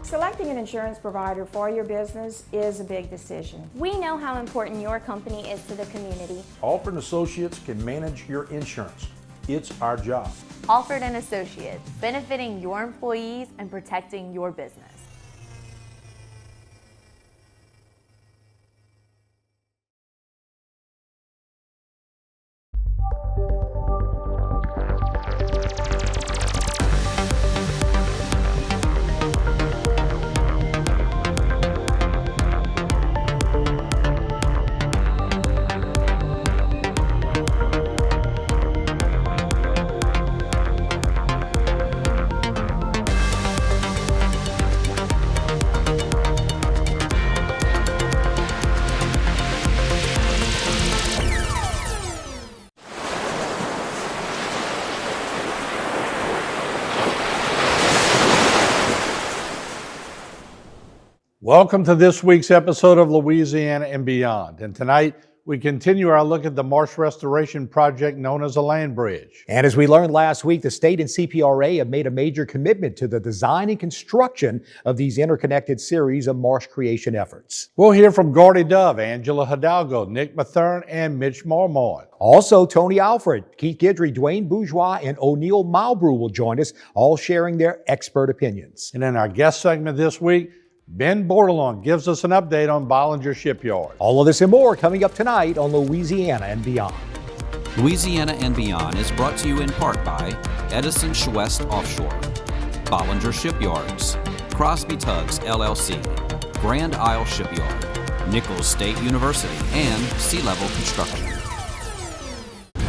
Selecting an insurance provider for your business is a big decision. We know how important your company is to the community. Alford & Associates can manage your insurance. It's our job. Alford & Associates, benefiting your employees and protecting your business. Welcome to this week's episode of Louisiana and Beyond. And tonight, we continue our look at the Marsh restoration project known as a land bridge. And as we learned last week, the state and CPRA have made a major commitment to the design and construction of these interconnected series of marsh creation efforts. We'll hear from Gordy Dove, Angela Hidalgo, Nick Mathern, and Mitch Marmon. Also, Tony Alfred, Keith Guidry, Dwayne Bourgeois, and O'Neill Malbrew will join us, all sharing their expert opinions. And in our guest segment this week, Ben Bordelon gives us an update on Bollinger Shipyard. All of this and more coming up tonight on Louisiana and Beyond. Louisiana and Beyond is brought to you in part by Edison Schwest Offshore, Bollinger Shipyards, Crosby Tugs LLC, Grand Isle Shipyard, Nichols State University, and Sea Level Construction.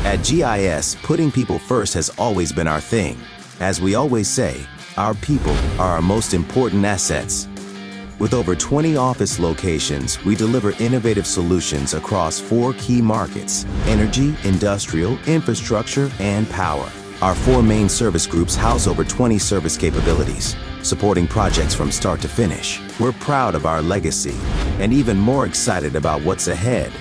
At GIS, putting people first has always been our thing. As we always say, our people are our most important assets. With over 20 office locations, we deliver innovative solutions across 4 key markets: energy, industrial, infrastructure, and power. Our 4 main service groups house over 20 service capabilities, supporting projects from start to finish. We're proud of our legacy and even more excited about what's ahead.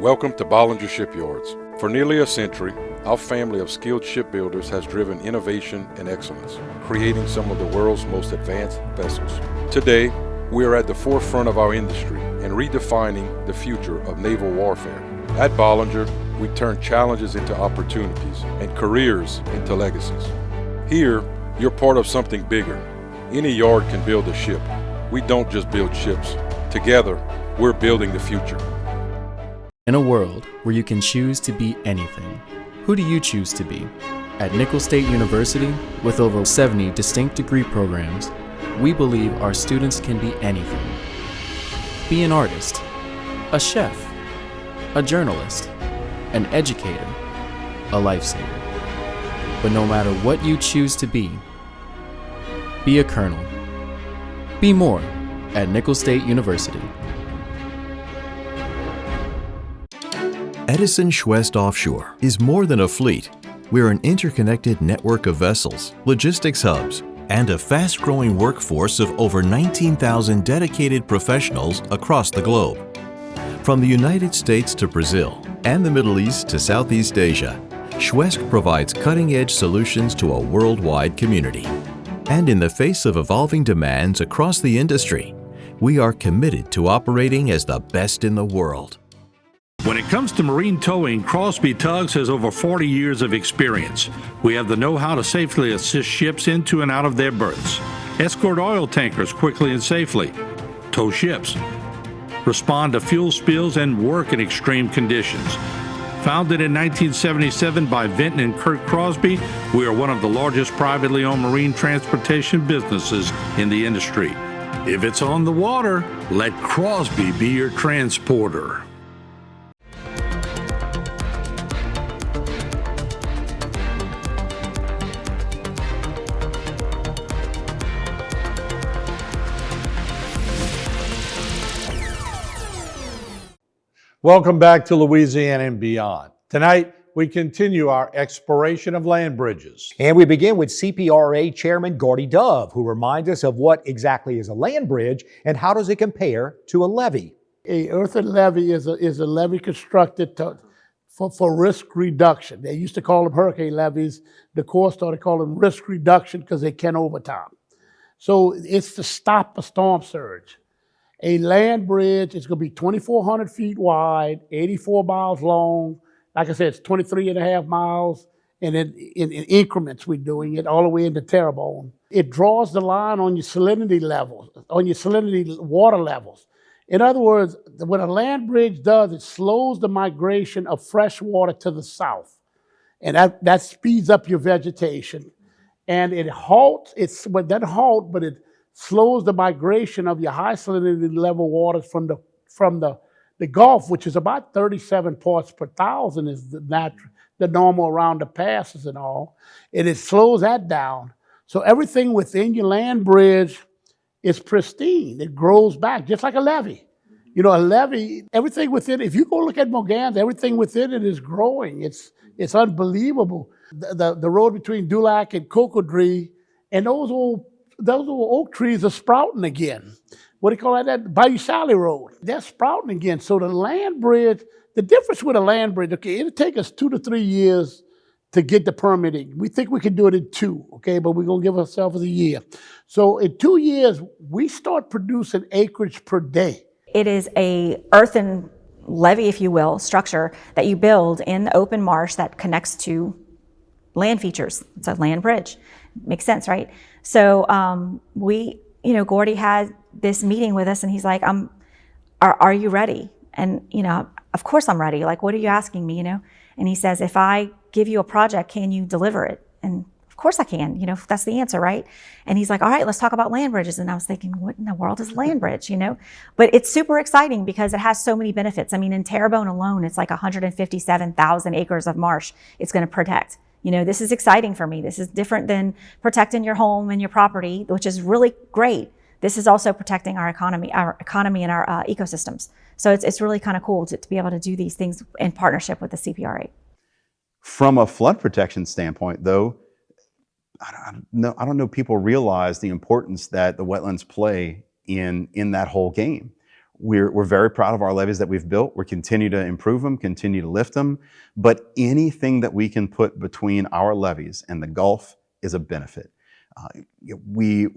Welcome to Bollinger Shipyards. For nearly a century, our family of skilled shipbuilders has driven innovation and excellence, creating some of the world's most advanced vessels. Today, we are at the forefront of our industry and redefining the future of naval warfare. At Bollinger, we turn challenges into opportunities and careers into legacies. Here, you're part of something bigger. Any yard can build a ship. We don't just build ships. Together, we're building the future. In a world where you can choose to be anything, who do you choose to be? At Nichols State University, with over 70 distinct degree programs, we believe our students can be anything. Be an artist, a chef, a journalist, an educator, a lifesaver. But no matter what you choose to be a colonel. Be more at Nichols State University. Edison Schwest Offshore is more than a fleet. We're an interconnected network of vessels, logistics hubs, and a fast-growing workforce of over 19,000 dedicated professionals across the globe. From the United States to Brazil and the Middle East to Southeast Asia, Schwest provides cutting-edge solutions to a worldwide community. And in the face of evolving demands across the industry, we are committed to operating as the best in the world. When it comes to marine towing, Crosby Tugs has over 40 years of experience. We have the know-how to safely assist ships into and out of their berths, escort oil tankers quickly and safely, tow ships, respond to fuel spills, and work in extreme conditions. Founded in 1977 by Vinton and Kurt Crosby, we are one of the largest privately owned marine transportation businesses in the industry. If it's on the water, let Crosby be your transporter. Welcome back to Louisiana and Beyond. Tonight, we continue our exploration of land bridges. And we begin with CPRA Chairman Gordy Dove, who reminds us of what exactly is a land bridge and how does it compare to a levee. A earthen levee is a levee constructed for risk reduction. They used to call them hurricane levees. The Corps started calling them risk reduction because they can overtime. So it's to stop a storm surge. A land bridge is going to be 2,400 feet wide, 84 miles long. Like I said, it's 23 and a half miles. And then in increments, we're doing it all the way into Terrebonne. It draws the line on your salinity levels, on your salinity water levels. In other words, what a land bridge does, it slows the migration of fresh water to the south. And that speeds up your vegetation. And it halts, it doesn't halt, but it slows the migration of your high salinity level waters from the Gulf, which is about 37 parts per thousand is the normal around the passes and all. And it slows that down. So everything within your land bridge is pristine. It grows back, just like a levee. You know, a levee, everything within it, if you go look at Mogans, everything within it is growing. It's unbelievable. The road between Dulac and Cocodrie, and those old oak trees are sprouting again. What do you call that? Bayou Sally Road. They're sprouting again. So the land bridge, the difference with a land bridge, okay, it'll take us 2 to 3 years to get the permitting. We think we can do it in 2, okay, but we're going to give ourselves a year. So in 2 years, we start producing acreage per day. It is a earthen levee, if you will, structure that you build in the open marsh that connects to land features. It's a land bridge. Makes sense, right? So Gordy had this meeting with us and he's like, are you ready? And, of course I'm ready. Like, what are you asking me, And he says, if I give you a project, can you deliver it? And of course I can, that's the answer, right? And he's like, all right, let's talk about land bridges. And I was thinking, what in the world is land bridge, But it's super exciting because it has so many benefits. I mean, in Terrebonne alone, it's like 157,000 acres of marsh it's going to protect. This is exciting for me. This is different than protecting your home and your property, which is really great. This is also protecting our economy and our ecosystems. So it's really kind of cool to be able to do these things in partnership with the CPRA. From a flood protection standpoint, though, I don't know people realize the importance that the wetlands play in that whole game. We're very proud of our levees that we've built. We continue to improve them, continue to lift them, but anything that we can put between our levees and the Gulf is a benefit. We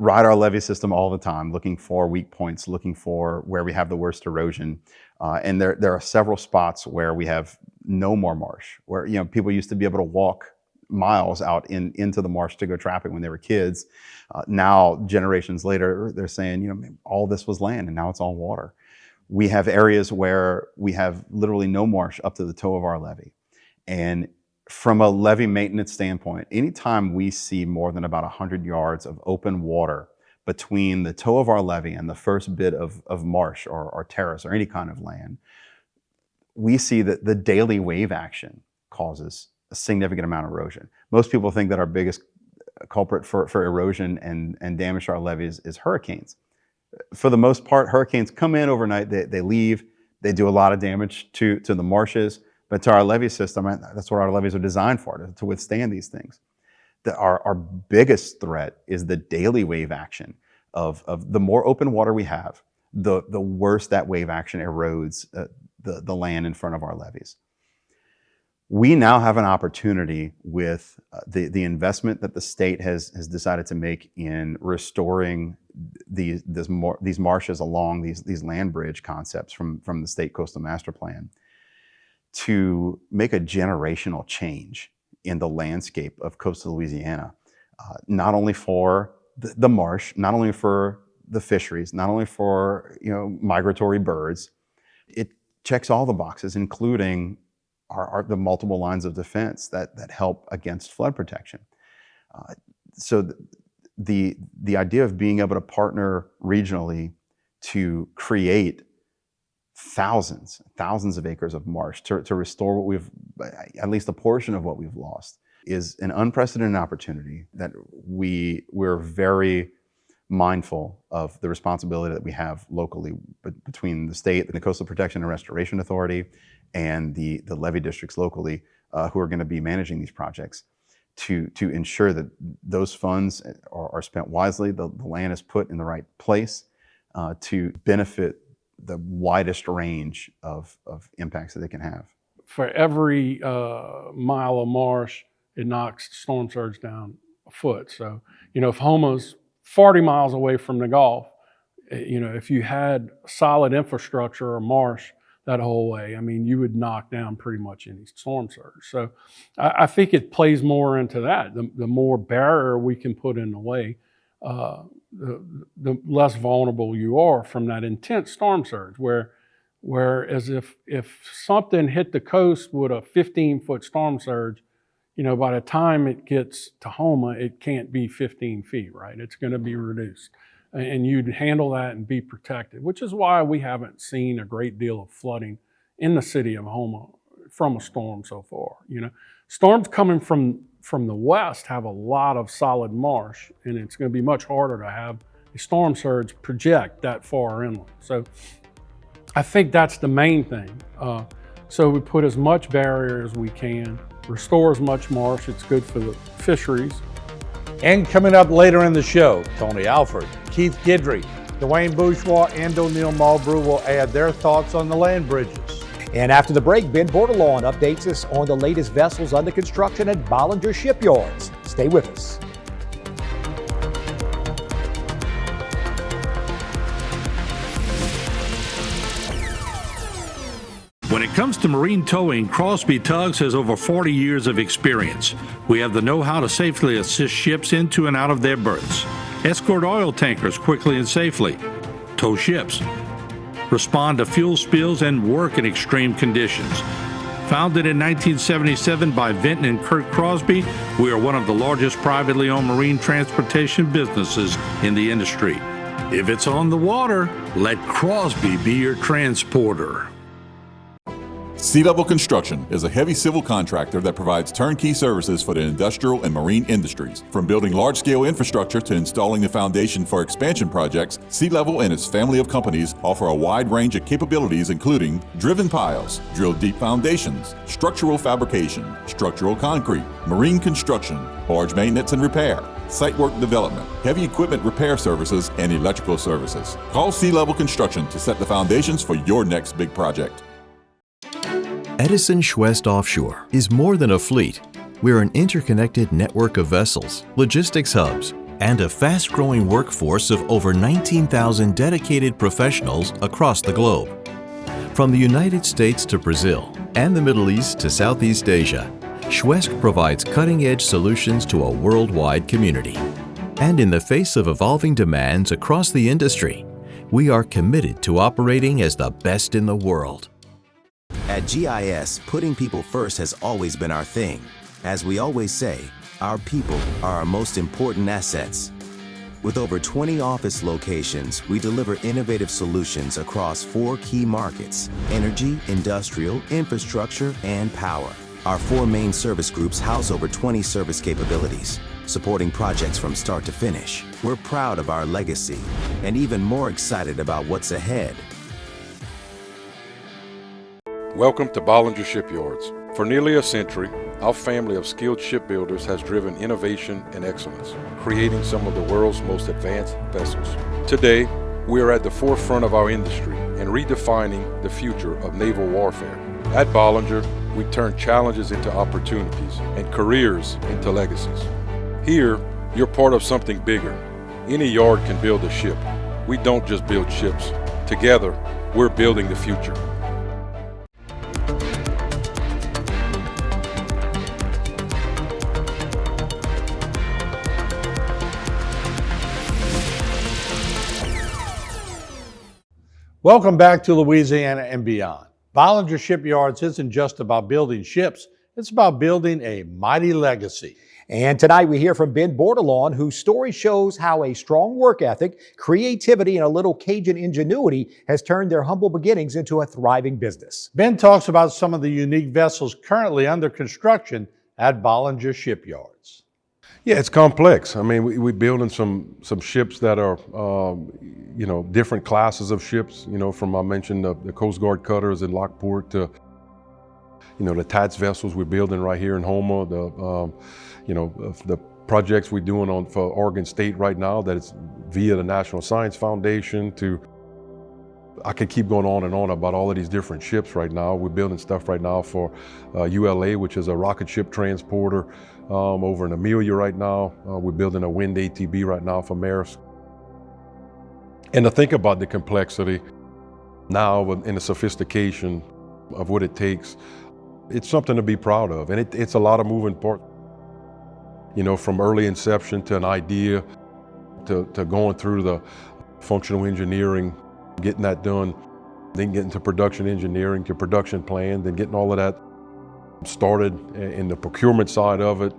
ride our levee system all the time, looking for weak points, looking for where we have the worst erosion. And there are several spots where we have no more marsh, where people used to be able to walk miles out into the marsh to go trapping when they were kids. Now, generations later, they're saying, all this was land and now it's all water. We have areas where we have literally no marsh up to the toe of our levee. And from a levee maintenance standpoint, anytime we see more than about 100 yards of open water between the toe of our levee and the first bit of marsh or terrace or any kind of land, we see that the daily wave action causes a significant amount of erosion. Most people think that our biggest culprit for erosion and damage to our levees is hurricanes. For the most part, hurricanes come in overnight, they leave, they do a lot of damage to the marshes, but to our levee system, that's what our levees are designed for, to withstand these things. Our biggest threat is the daily wave action of the more open water we have, the worse that wave action erodes the land in front of our levees. We now have an opportunity with the investment that the state has decided to make in restoring these marshes along these land bridge concepts from the state coastal master plan, to make a generational change in the landscape of coastal Louisiana, not only for the marsh, not only for the fisheries, not only for migratory birds. It checks all the boxes, including the multiple lines of defense that help against flood protection. So the idea of being able to partner regionally to create thousands of acres of marsh to restore at least a portion of what we've lost, is an unprecedented opportunity that we're very mindful of the responsibility that we have locally between the state and the Coastal Protection and Restoration Authority and the levee districts locally who are going to be managing these projects to ensure that those funds are spent wisely, the land is put in the right place to benefit widest range of impacts that they can have. For every mile of marsh, it knocks storm surge down a foot. So, if Homa's 40 miles away from the Gulf, if you had solid infrastructure or marsh that whole way, you would knock down pretty much any storm surge. So I think it plays more into that. The more barrier we can put in the way, the less vulnerable you are from that intense storm surge. Whereas if something hit the coast with a 15-foot storm surge, by the time it gets to Homa, it can't be 15 feet, right? It's going to be reduced. And you'd handle that and be protected, which is why we haven't seen a great deal of flooding in the city of Homa from a storm so far. Storms coming from the west have a lot of solid marsh, and it's going to be much harder to have a storm surge project that far inland. So I think that's the main thing. So we put as much barrier as we can, restore as much marsh. It's good for the fisheries. And coming up later in the show, Tony Alford, Keith Guidry, Dwayne Bourgeois, and O'Neill Mulbrew will add their thoughts on the land bridges. And after the break, Ben Bordelon updates us on the latest vessels under construction at Bollinger Shipyards. Stay with us. When it comes to marine towing, Crosby Tugs has over 40 years of experience. We have the know-how to safely assist ships into and out of their berths, escort oil tankers quickly and safely, tow ships, respond to fuel spills, and work in extreme conditions. Founded in 1977 by Vinton and Kurt Crosby, we are one of the largest privately owned marine transportation businesses in the industry. If it's on the water, let Crosby be your transporter. Sea Level Construction is a heavy civil contractor that provides turnkey services for the industrial and marine industries. From building large-scale infrastructure to installing the foundation for expansion projects, Sea Level and its family of companies offer a wide range of capabilities including driven piles, drill deep foundations, structural fabrication, structural concrete, marine construction, barge maintenance and repair, site work development, heavy equipment repair services, and electrical services. Call Sea Level Construction to set the foundations for your next big project. Edison Schwest Offshore is more than a fleet. We're an interconnected network of vessels, logistics hubs, and a fast-growing workforce of over 19,000 dedicated professionals across the globe. From the United States to Brazil and the Middle East to Southeast Asia, Schwest provides cutting-edge solutions to a worldwide community. And in the face of evolving demands across the industry, we are committed to operating as the best in the world. At GIS, putting people first has always been our thing. As we always say, our people are our most important assets. With over 20 office locations, we deliver innovative solutions across 4 key markets: energy, industrial, infrastructure, and power. Our 4 main service groups house over 20 service capabilities, supporting projects from start to finish. We're proud of our legacy and even more excited about what's ahead. Welcome to Bollinger Shipyards. For nearly a century, our family of skilled shipbuilders has driven innovation and excellence, creating some of the world's most advanced vessels. Today, we are at the forefront of our industry and redefining the future of naval warfare. At Bollinger, we turn challenges into opportunities and careers into legacies. Here, you're part of something bigger. Any yard can build a ship. We don't just build ships. Together, we're building the future. Welcome back to Louisiana and Beyond. Bollinger Shipyards isn't just about building ships, it's about building a mighty legacy. And tonight we hear from Ben Bordelon, whose story shows how a strong work ethic, creativity, and a little Cajun ingenuity has turned their humble beginnings into a thriving business. Ben talks about some of the unique vessels currently under construction at Bollinger Shipyards. Yeah, it's complex. I mean, we're building some ships that are, different classes of ships, from, I mentioned, the Coast Guard cutters in Lockport to, the TATS vessels we're building right here in Homa, the projects we're doing for Oregon State right now that it's via the National Science Foundation to, I could keep going on and on about all of these different ships right now. We're building stuff right now for ULA, which is a rocket ship transporter over in Amelia right now. We're building a wind ATB right now for Marsh. And to think about the complexity now and the sophistication of what it takes, it's something to be proud of. And it's a lot of moving parts, you know, from early inception to an idea to going through the functional engineering, getting that done, then getting to production engineering, to production plan, then getting all of that started in the procurement side of it.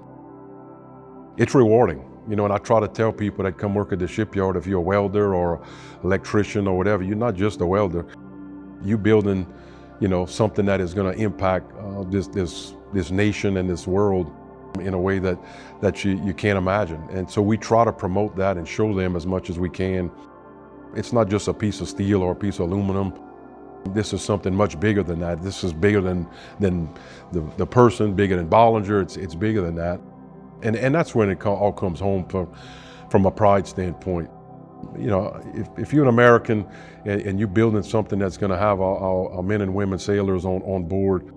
It's rewarding, you know, and I try to tell people that come work at the shipyard, if you're a welder or electrician or whatever, you're not just a welder. You're building, you know, something that is going to impact this nation and this world in a way that you can't imagine. And so we try to promote that and show them as much as we can. It's not just a piece of steel or a piece of aluminum. This is something much bigger than that. This is bigger than the person, bigger than Bollinger. It's bigger than that. And that's when it all comes home from a pride standpoint. You know, if you're an American and you're building something that's going to have our men and women sailors on board,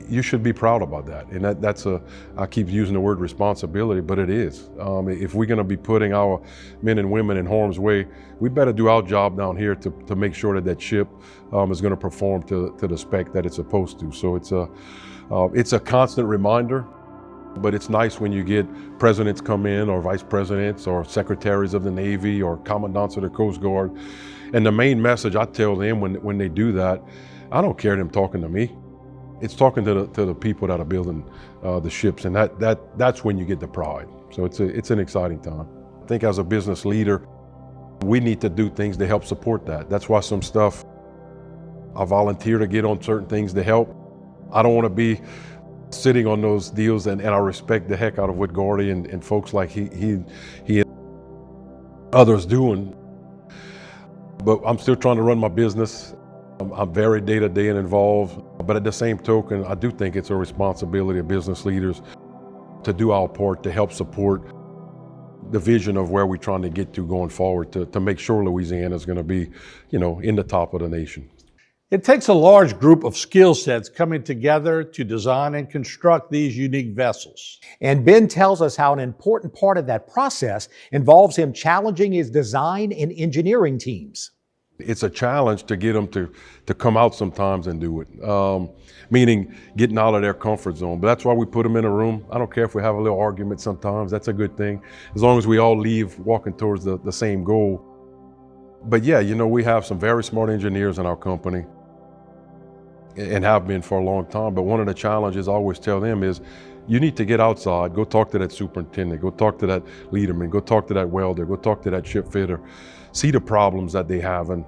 you should be proud about that. And I keep using the word responsibility, but it is. If we're going to be putting our men and women in harm's way, we better do our job down here to make sure that ship is going to perform to the spec that it's supposed to. So it's a constant reminder, but it's nice when you get presidents come in, or vice presidents, or secretaries of the Navy, or commandants of the Coast Guard. And the main message I tell them when they do that, I don't care them talking to me. It's talking to the people that are building the ships, and that's when you get the pride. So it's an exciting time. I think as a business leader, we need to do things to help support that. That's why some stuff I volunteer to get on certain things to help. I don't want to be sitting on those deals, and I respect the heck out of what Gordy and folks like he and others doing. But I'm still trying to run my business. I'm very day-to-day and involved, but at the same token, I do think it's a responsibility of business leaders to do our part to help support the vision of where we're trying to get to going forward to make sure Louisiana is going to be, you know, in the top of the nation. It takes a large group of skill sets coming together to design and construct these unique vessels. And Ben tells us how an important part of that process involves him challenging his design and engineering teams. It's a challenge to get them to come out sometimes and do it, meaning getting out of their comfort zone. But that's why we put them in a room. I don't care if we have a little argument sometimes. That's a good thing, as long as we all leave walking towards the same goal. But yeah, you know, we have some very smart engineers in our company and have been for a long time. But one of the challenges I always tell them is, you need to get outside, go talk to that superintendent, go talk to that leaderman, go talk to that welder, go talk to that ship fitter, see the problems that they have. And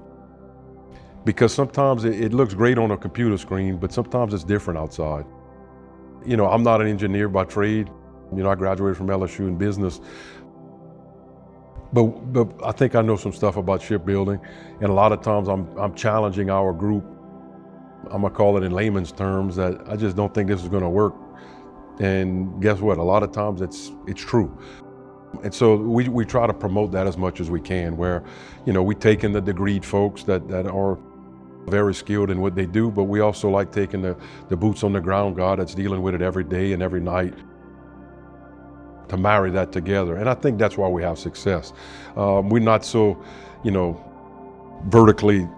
because sometimes it looks great on a computer screen, but sometimes it's different outside. You know, I'm not an engineer by trade. You know, I graduated from LSU in business. But I think I know some stuff about shipbuilding, and a lot of times I'm challenging our group. I'm gonna call it in layman's terms that I just don't think this is gonna work. And guess what? A lot of times it's true. And so we try to promote that as much as we can, where, you know, we take in the degreed folks that are very skilled in what they do, but we also like taking the boots on the ground guy that's dealing with it every day and every night, to marry that together. And I think that's why we have success. We're not so, you know, vertically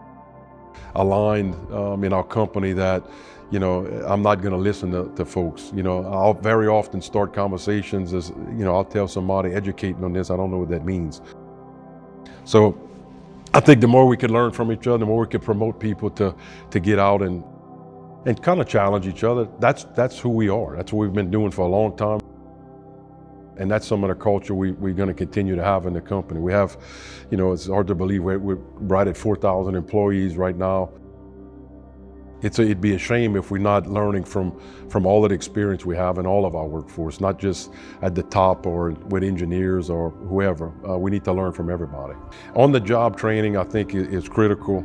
aligned in our company that, you know, I'm not going to listen to folks. You know, I'll very often start conversations as, you know, I'll tell somebody, educating on this, I don't know what that means. So I think the more we can learn from each other, the more we can promote people to get out and kind of challenge each other. That's who we are. That's what we've been doing for a long time. And that's some of the culture we're going to continue to have in the company. We have, you know, it's hard to believe we're right at 4,000 employees right now. It'd be a shame if we're not learning from all of the experience we have in all of our workforce, not just at the top or with engineers or whoever. We need to learn from everybody. On the job training, I think, is critical.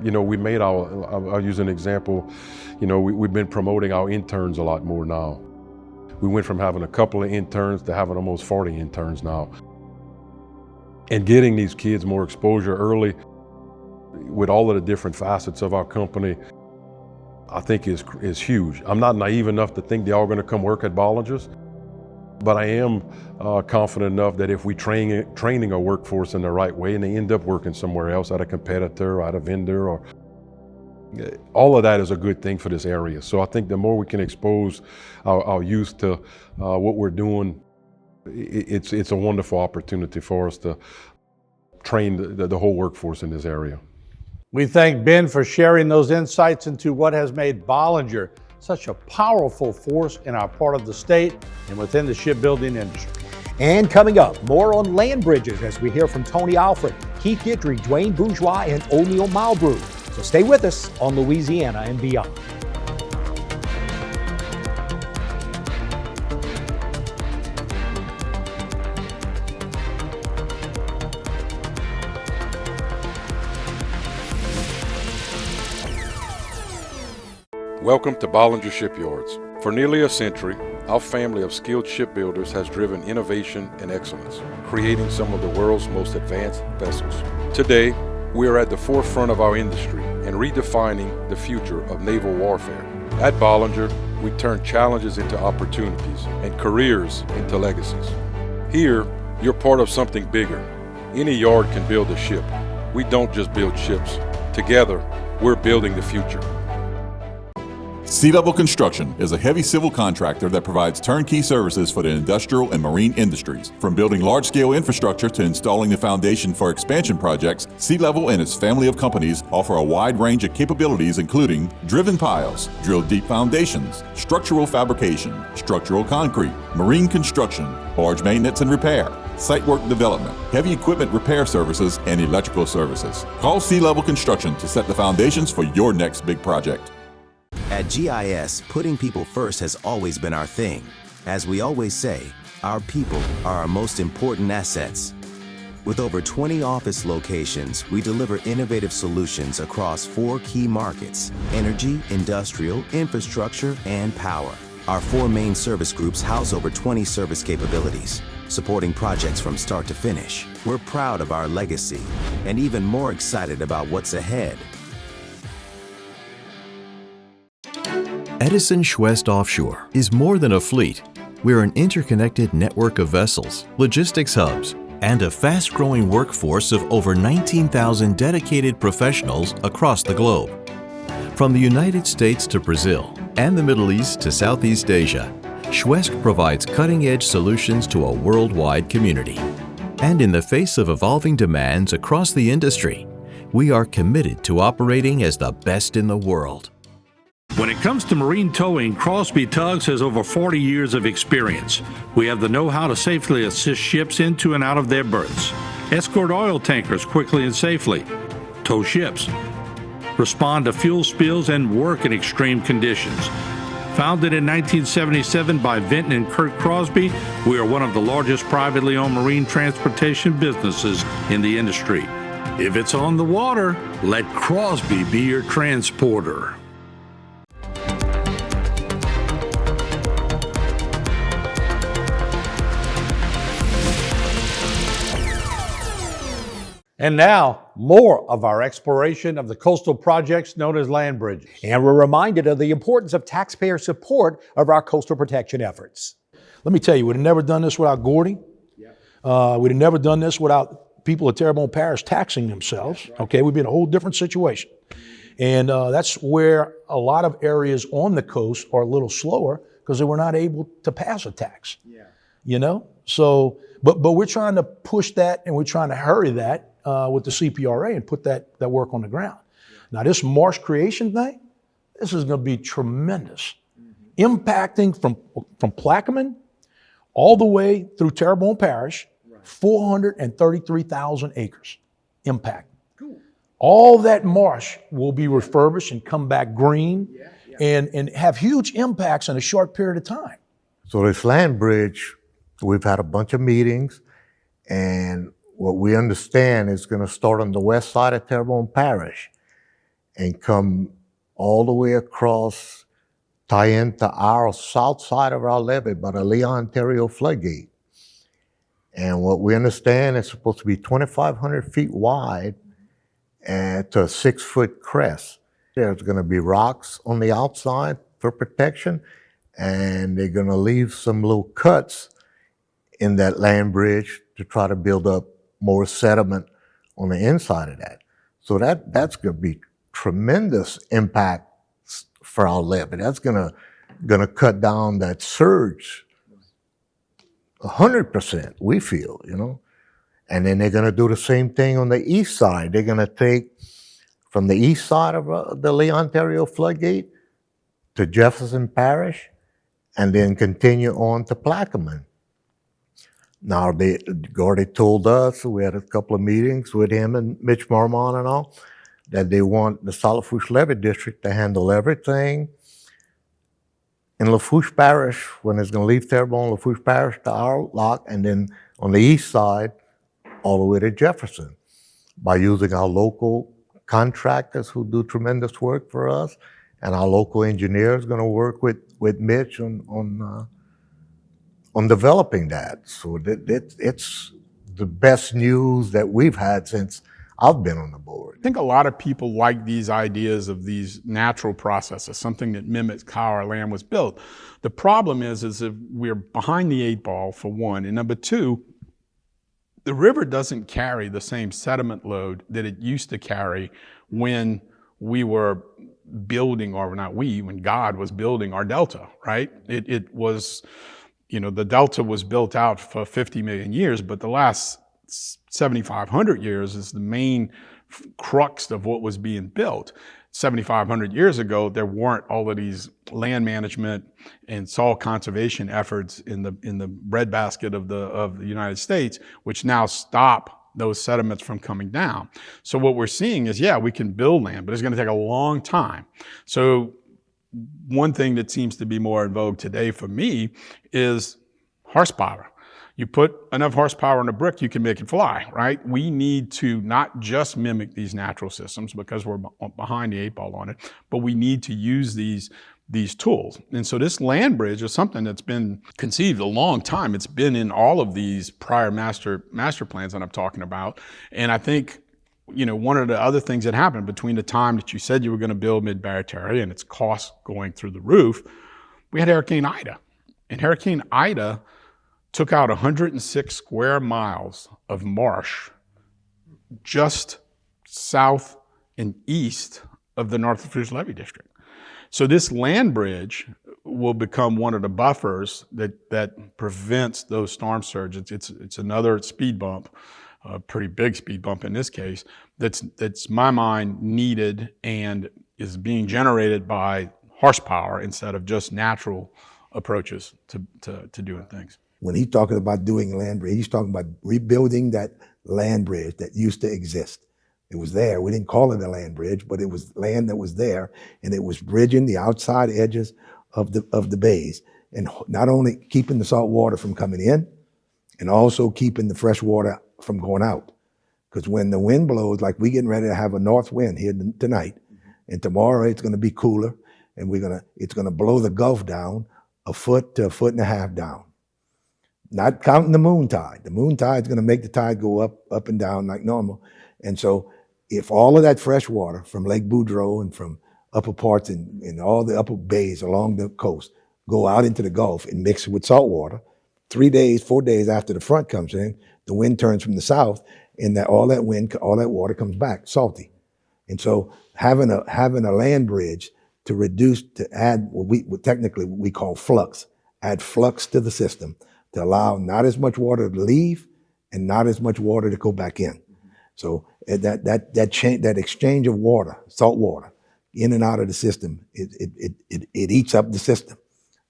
You know, we made I'll use an example. You know, we've been promoting our interns a lot more now. We went from having a couple of interns to having almost 40 interns now. And getting these kids more exposure early with all of the different facets of our company, I think is huge. I'm not naive enough to think they're all going to come work at Bollinger's, but I am confident enough that if we training our workforce in the right way and they end up working somewhere else, at a competitor, at a vendor, or all of that is a good thing for this area. So I think the more we can expose our youth to what we're doing, it's a wonderful opportunity for us to train the whole workforce in this area. We thank Ben for sharing those insights into what has made Bollinger such a powerful force in our part of the state and within the shipbuilding industry. And coming up, more on land bridges as we hear from Tony Alfred, Keith Guidry, Dwayne Bourgeois, and O'Neill Malbrew. So stay with us on Louisiana and Beyond. Welcome to Bollinger Shipyards. For nearly a century, our family of skilled shipbuilders has driven innovation and excellence, creating some of the world's most advanced vessels. Today, we are at the forefront of our industry and redefining the future of naval warfare. At Bollinger, we turn challenges into opportunities and careers into legacies. Here, you're part of something bigger. Any yard can build a ship. We don't just build ships. Together, we're building the future. Sea Level Construction is a heavy civil contractor that provides turnkey services for the industrial and marine industries. From building large-scale infrastructure to installing the foundation for expansion projects, Sea Level and its family of companies offer a wide range of capabilities including driven piles, drilled deep foundations, structural fabrication, structural concrete, marine construction, barge maintenance and repair, site work development, heavy equipment repair services, and electrical services. Call Sea Level Construction to set the foundations for your next big project. At GIS, putting people first has always been our thing. As we always say, our people are our most important assets. With over 20 office locations, we deliver innovative solutions across 4 key markets: energy, industrial, infrastructure, and power. Our 4 main service groups house over 20 service capabilities, supporting projects from start to finish. We're proud of our legacy and even more excited about what's ahead. Edison Schwest Offshore is more than a fleet. We're an interconnected network of vessels, logistics hubs, and a fast-growing workforce of over 19,000 dedicated professionals across the globe. From the United States to Brazil and the Middle East to Southeast Asia, Schwest provides cutting-edge solutions to a worldwide community. And in the face of evolving demands across the industry, we are committed to operating as the best in the world. When it comes to marine towing, Crosby Tugs has over 40 years of experience. We have the know-how to safely assist ships into and out of their berths, escort oil tankers quickly and safely, tow ships, respond to fuel spills, and work in extreme conditions. Founded in 1977 by Vinton and Kurt Crosby, we are one of the largest privately owned marine transportation businesses in the industry. If it's on the water, let Crosby be your transporter. And now, more of our exploration of the coastal projects known as land bridges. And we're reminded of the importance of taxpayer support of our coastal protection efforts. Let me tell you, we'd have never done this without Gordy. We'd have never done this without people at Terrebonne Parish taxing themselves. Okay, we'd be in a whole different situation. And that's where a lot of areas on the coast are a little slower because they were not able to pass a tax. You know? So, but we're trying to push that and we're trying to hurry that with the CPRA and put that work on the ground. Now this Marsh creation thing, this is going to be tremendous. Impacting from Plaquemine all the way through Terrebonne Parish, 433,000 acres impact. All that marsh will be refurbished and come back green and have huge impacts in a short period of time. So this land bridge, we've had a bunch of meetings, and what we understand is going to start on the west side of Terrebonne Parish and come all the way across, tie into our south side of our levee by the Leon Ontario floodgate. And what we understand is supposed to be 2,500 feet wide and to a 6-foot crest. There's going to be rocks on the outside for protection, and they're going to leave some little cuts in that land bridge to try to build up more sediment on the inside of that. So that's going to be tremendous impact for our levee. That's going to cut down that surge 100%, we feel, you know. And then they're going to do the same thing on the east side. They're going to take from the east side of the Lake Ontario floodgate to Jefferson Parish, and then continue on to Plaquemine. Now, Gordy told us, we had a couple of meetings with him and Mitch Marmon and all, that they want the Salafouche Levee District to handle everything in Lafourche Parish, when it's going to leave Terrebonne, Lafourche Parish to our lock, and then on the east side, all the way to Jefferson, by using our local contractors who do tremendous work for us, and our local engineers going to work with Mitch on developing that. So it's the best news that we've had since I've been on the board. I think a lot of people like these ideas of these natural processes, something that mimics how our land was built. The problem is if we're behind the 8 ball, for one, and number two, the river doesn't carry the same sediment load that it used to carry when we were building, or not we, when God was building our delta, right? It was, you know, the delta was built out for 50 million years, but the last 7,500 years is the main crux of what was being built. 7,500 years ago, there weren't all of these land management and soil conservation efforts in the breadbasket of the United States, which now stop those sediments from coming down. So what we're seeing is, yeah, we can build land, but it's going to take a long time. So one thing that seems to be more in vogue today for me is horsepower. You put enough horsepower on a brick, you can make it fly, right? We need to not just mimic these natural systems because we're behind the 8 ball on it, but we need to use these tools. And so this land bridge is something that's been conceived a long time. It's been in all of these prior master plans that I'm talking about. And I think, you know, one of the other things that happened between the time that you said you were going to build Mid-Barataria and its costs going through the roof, we had Hurricane Ida. And Hurricane Ida took out 106 square miles of marsh just south and east of the North Lafourche Levee District. So this land bridge will become one of the buffers that prevents those storm surges. It's another speed bump, a pretty big speed bump in this case, that's my mind needed and is being generated by horsepower instead of just natural approaches to doing things. When he's talking about doing land bridge, he's talking about rebuilding that land bridge that used to exist. It was there. We didn't call it a land bridge, but it was land that was there, and it was bridging the outside edges of the bays, and not only keeping the salt water from coming in, and also keeping the fresh water from going out. Because when the wind blows, like we getting ready to have a north wind here tonight, and tomorrow it's going to be cooler, and it's going to blow the Gulf down 1 foot to 1.5 foot down. Not counting the moon tide. The moon tide is going to make the tide go up and down like normal. And so if all of that fresh water from Lake Boudreaux and from upper parts and all the upper bays along the coast go out into the Gulf and mix with salt water, 3 days, 4 days after the front comes in, the wind turns from the south, and all that water comes back salty. And so having a land bridge to add what technically we call flux, add flux to the system, to allow not as much water to leave and not as much water to go back in. So that exchange of water, salt water, in and out of the system, it eats up the system.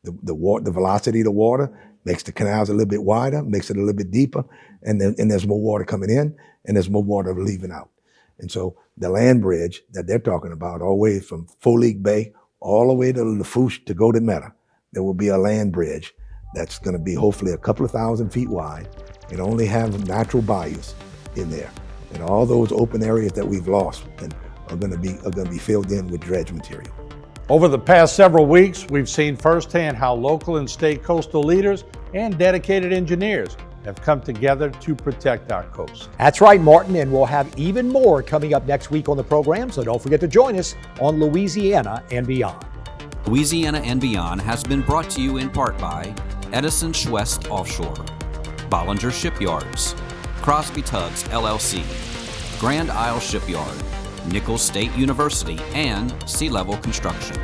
The velocity of the water makes the canals a little bit wider, makes it a little bit deeper, and there's more water coming in and there's more water leaving out. And so the land bridge that they're talking about, all the way from Folique Bay all the way to Lafourche to go to Meta, there will be a land bridge that's going to be hopefully a couple of 1,000 feet wide and only have natural bayous in there. And all those open areas that we've lost are going to be filled in with dredge material. Over the past several weeks, we've seen firsthand how local and state coastal leaders and dedicated engineers have come together to protect our coast. That's right, Martin, and we'll have even more coming up next week on the program, so don't forget to join us on Louisiana and Beyond. Louisiana and Beyond has been brought to you in part by Edison Schwest Offshore, Bollinger Shipyards, Crosby Tugs LLC, Grand Isle Shipyard, Nicholls State University, and Sea Level Construction.